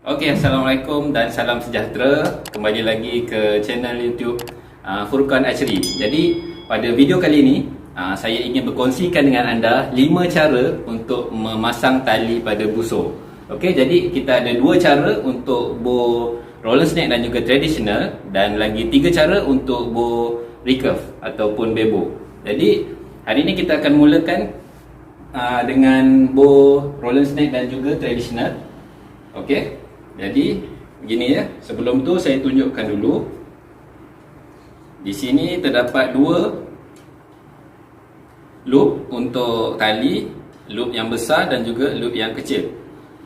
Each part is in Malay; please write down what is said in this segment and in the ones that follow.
Assalamualaikum dan salam sejahtera. Kembali lagi ke channel YouTube Furqan Archery. Jadi pada video kali ini saya ingin berkongsikan dengan anda 5 cara untuk memasang tali pada busur. Jadi kita ada 2 cara untuk bow roller snake dan juga traditional, dan lagi 3 cara untuk bow recurve ataupun bebo. Jadi hari ini kita akan mulakan dengan bow roller snake dan juga traditional. Jadi begini ya. Sebelum tu saya tunjukkan dulu. Di sini terdapat 2 loop untuk tali, loop yang besar dan juga loop yang kecil.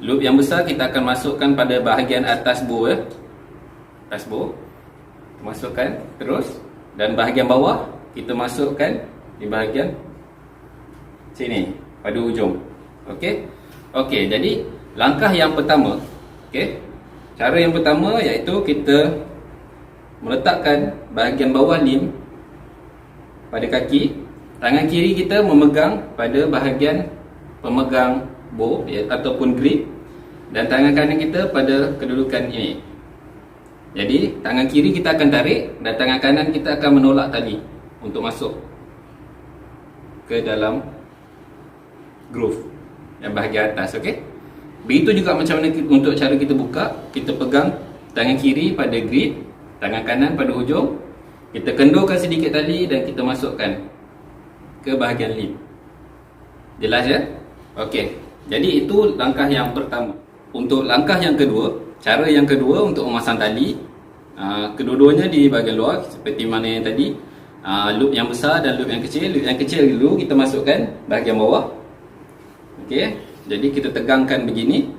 Loop yang besar kita akan masukkan pada bahagian atas bow ya. Atas bow. Masukkan terus, dan bahagian bawah kita masukkan di bahagian sini pada hujung. Jadi langkah yang pertama, cara yang pertama iaitu kita meletakkan bahagian bawah lim pada kaki. Tangan kiri kita memegang pada bahagian pemegang bow ataupun grip, dan tangan kanan kita pada kedudukan ini. Jadi tangan kiri kita akan tarik dan tangan kanan kita akan menolak tali untuk masuk ke dalam groove yang bahagian atas. Begitu juga macam mana untuk cara kita buka. Kita pegang tangan kiri pada grip, tangan kanan pada hujung. Kita kendurkan sedikit tali dan kita masukkan ke bahagian lip. Jelas ya? Jadi itu langkah yang pertama. Untuk langkah yang kedua, cara yang kedua untuk memasang tali, kedua-duanya di bahagian luar seperti mana yang tadi. Loop yang besar dan loop yang kecil. Loop yang kecil dulu kita masukkan bahagian bawah. Jadi kita tegangkan begini.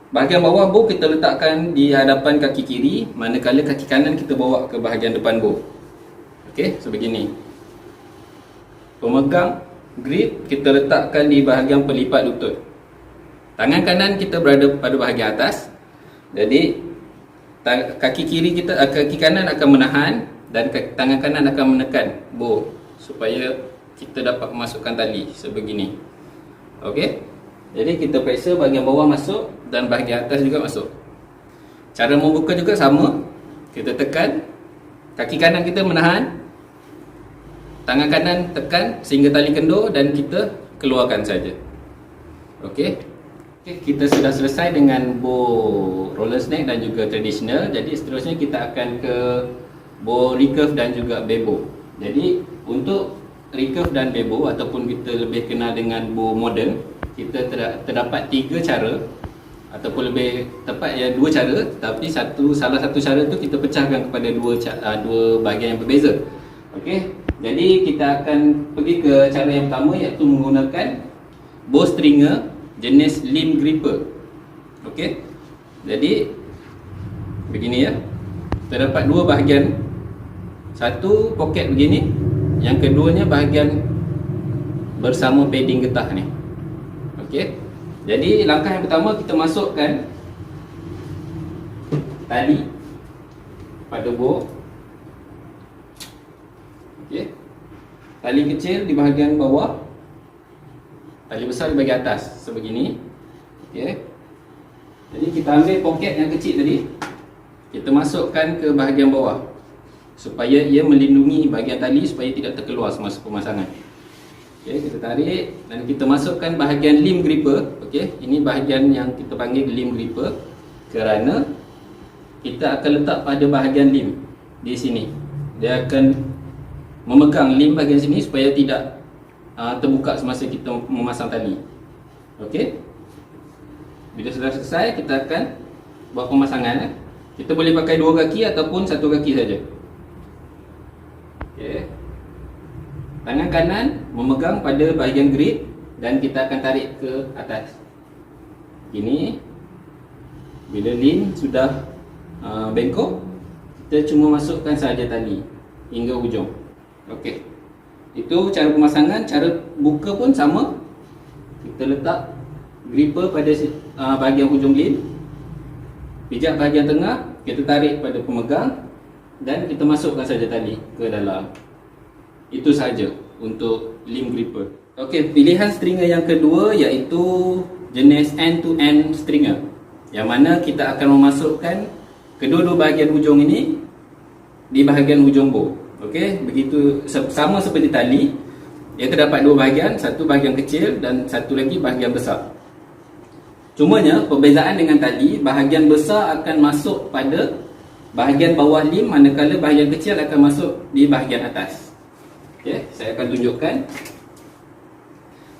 Bahagian bawah bow kita letakkan di hadapan kaki kiri, manakala kaki kanan kita bawa ke bahagian depan bow. Sebegini. Pemegang grip kita letakkan di bahagian pelipat lutut. Tangan kanan kita berada pada bahagian atas. Jadi kaki kanan akan menahan dan tangan kanan akan menekan bow supaya kita dapat memasukkan tali sebegini. Jadi kita periksa bahagian bawah masuk dan bahagian atas juga masuk. Cara membuka juga sama. Kita tekan, kaki kanan kita menahan, tangan kanan tekan sehingga tali kendur dan kita keluarkan saja. Kita sudah selesai dengan bow roller snake dan juga traditional. Jadi seterusnya kita akan ke bow recurve dan juga bebo. Jadi untuk recurve dan bebo, ataupun kita lebih kenal dengan bow modern, kita terdapat 3 cara, ataupun lebih tepat 2 cara, tapi salah satu cara tu kita pecahkan kepada 2 bahagian yang berbeza. Jadi kita akan pergi ke cara yang pertama, iaitu menggunakan bow stringer jenis limb gripper. Jadi begini ya. Terdapat 2 bahagian. Satu poket begini, yang keduanya bahagian bersama padding getah ni. Jadi langkah yang pertama, kita masukkan tali pada bow. Tali kecil di bahagian bawah, tali besar di bahagian atas sebegini. Jadi kita ambil poket yang kecil tadi, kita masukkan ke bahagian bawah supaya ia melindungi bahagian tali supaya tidak terkeluar semasa pemasangan. Kita tarik dan kita masukkan bahagian limb gripper. Ini bahagian yang kita panggil limb gripper kerana kita akan letak pada bahagian limb di sini. Dia akan memegang limb bahagian sini supaya tidak terbuka semasa kita memasang tali. Bila sudah selesai, kita akan buat pemasangan. Kita boleh pakai 2 kaki ataupun 1 kaki saja. Tangan kanan memegang pada bahagian grip dan kita akan tarik ke atas. Ini bila lim sudah bengkok, kita cuma masukkan saja tali hingga hujung. Itu cara pemasangan. Cara buka pun sama. Kita letak gripper pada bahagian hujung lim, pijak bahagian tengah, kita tarik pada pemegang dan kita masukkan saja tali ke dalam. Itu saja untuk limb gripper. Pilihan stringer yang kedua iaitu jenis end to end stringer. yang mana kita akan memasukkan kedua-dua bahagian hujung ini di bahagian hujung bow. Okey, begitu sama seperti tali, ia terdapat dua bahagian, satu bahagian kecil dan satu lagi bahagian besar. Cumanya perbezaan dengan tali, bahagian besar akan masuk pada bahagian bawah lim, manakala bahagian kecil akan masuk di bahagian atas. Okey, saya akan tunjukkan.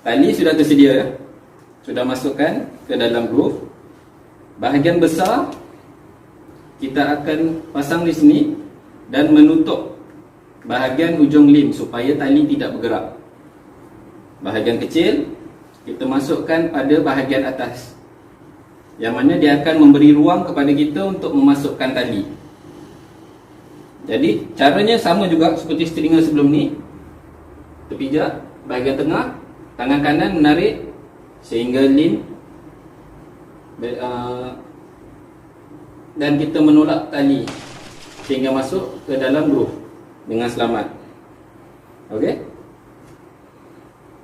Tali sudah tersedia, sudah masukkan ke dalam groove. Bahagian besar kita akan pasang di sini dan menutup bahagian hujung lim supaya tali tidak bergerak. Bahagian kecil kita masukkan pada bahagian atas, yang mana dia akan memberi ruang kepada kita untuk memasukkan tali. Jadi caranya sama juga seperti stringer sebelum ni. Terpijak bahagian tengah, tangan kanan menarik sehingga lim dan kita menolak tali sehingga masuk ke dalam groove dengan selamat. Okey.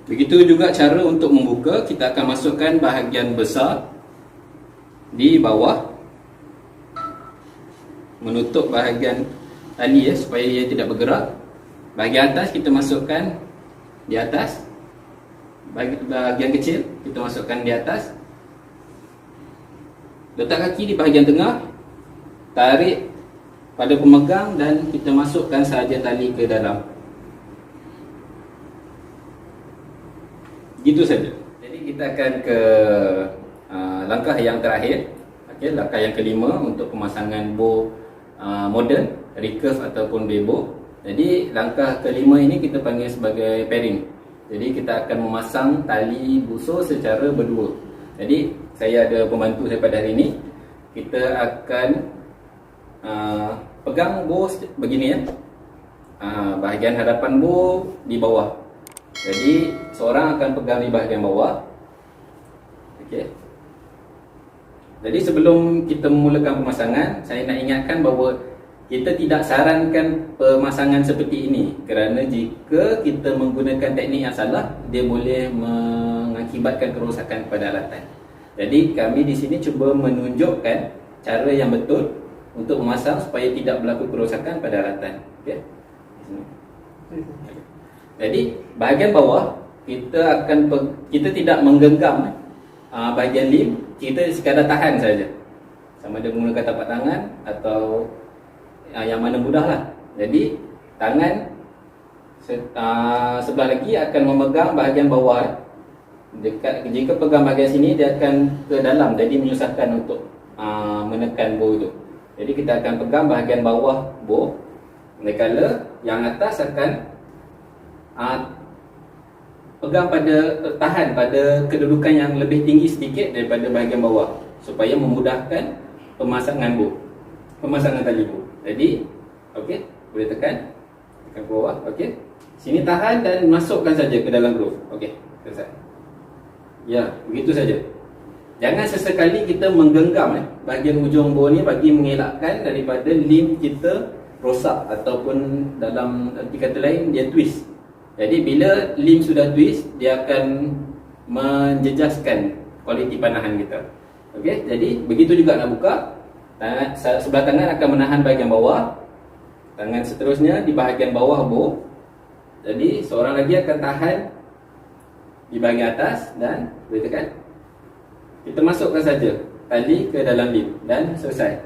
Begitu juga cara untuk membuka, kita akan masukkan bahagian besar di bawah, menutup bahagian tali supaya ia tidak bergerak. Bahagian atas kita masukkan di atas, bahagian kecil kita masukkan di atas. Letak kaki di bahagian tengah, tarik pada pemegang dan kita masukkan sahaja tali ke dalam. Gitu saja. Jadi kita akan ke langkah yang terakhir. Okey, langkah yang kelima untuk pemasangan bow moden, recurve ataupun bebo. Jadi langkah kelima ini kita panggil sebagai pairing. Jadi kita akan memasang tali busur secara berdua. Jadi saya ada pembantu saya pada hari ini. Kita akan pegang bow begini ya. Bahagian hadapan bow di bawah. Jadi seorang akan pegang di bahagian bawah. Okey. Jadi sebelum kita memulakan pemasangan, saya nak ingatkan bahawa kita tidak sarankan pemasangan seperti ini, kerana jika kita menggunakan teknik yang salah, dia boleh mengakibatkan kerosakan kepada alatan. Jadi kami di sini cuba menunjukkan cara yang betul untuk memasang supaya tidak berlaku kerosakan pada alatan. Okey. Jadi bahagian bawah kita tidak menggenggam bahagian lim, kita sekadar tahan saja. Sama ada menggunakan tapak tangan atau yang mana mudah lah. Jadi tangan sebelah lagi akan memegang bahagian bawah. Jika pegang bahagian sini, dia akan ke dalam, jadi menyusahkan untuk menekan bow itu. Jadi kita akan pegang bahagian bawah bow, manakala yang atas akan tahan pada kedudukan yang lebih tinggi sedikit daripada bahagian bawah, supaya memudahkan pemasangan tali bow. Jadi okey, boleh tekan ke bawah. Okey, sini tahan dan masukkan saja ke dalam groove. Okey, selesai. Ya, begitu saja. Jangan sesekali kita menggenggam bahagian hujung bow ni bagi mengelakkan daripada lim kita rosak ataupun dalam arti kata lain dia twist. Jadi bila lim sudah twist, dia akan menjejaskan kualiti panahan kita. Okey, jadi begitu juga nak buka. Sebelah tangan akan menahan bahagian bawah, tangan seterusnya di bahagian bawah bow. Jadi seorang lagi akan tahan di bahagian atas dan boleh tekan. Kita masukkan saja tali ke dalam lim dan selesai.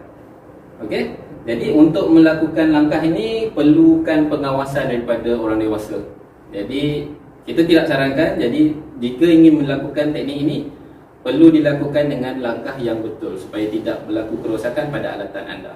Okey, jadi untuk melakukan langkah ini perlukan pengawasan daripada orang dewasa. Jadi kita tidak sarankan. Jadi jika ingin melakukan teknik ini, perlu dilakukan dengan langkah yang betul supaya tidak berlaku kerosakan pada alatan anda.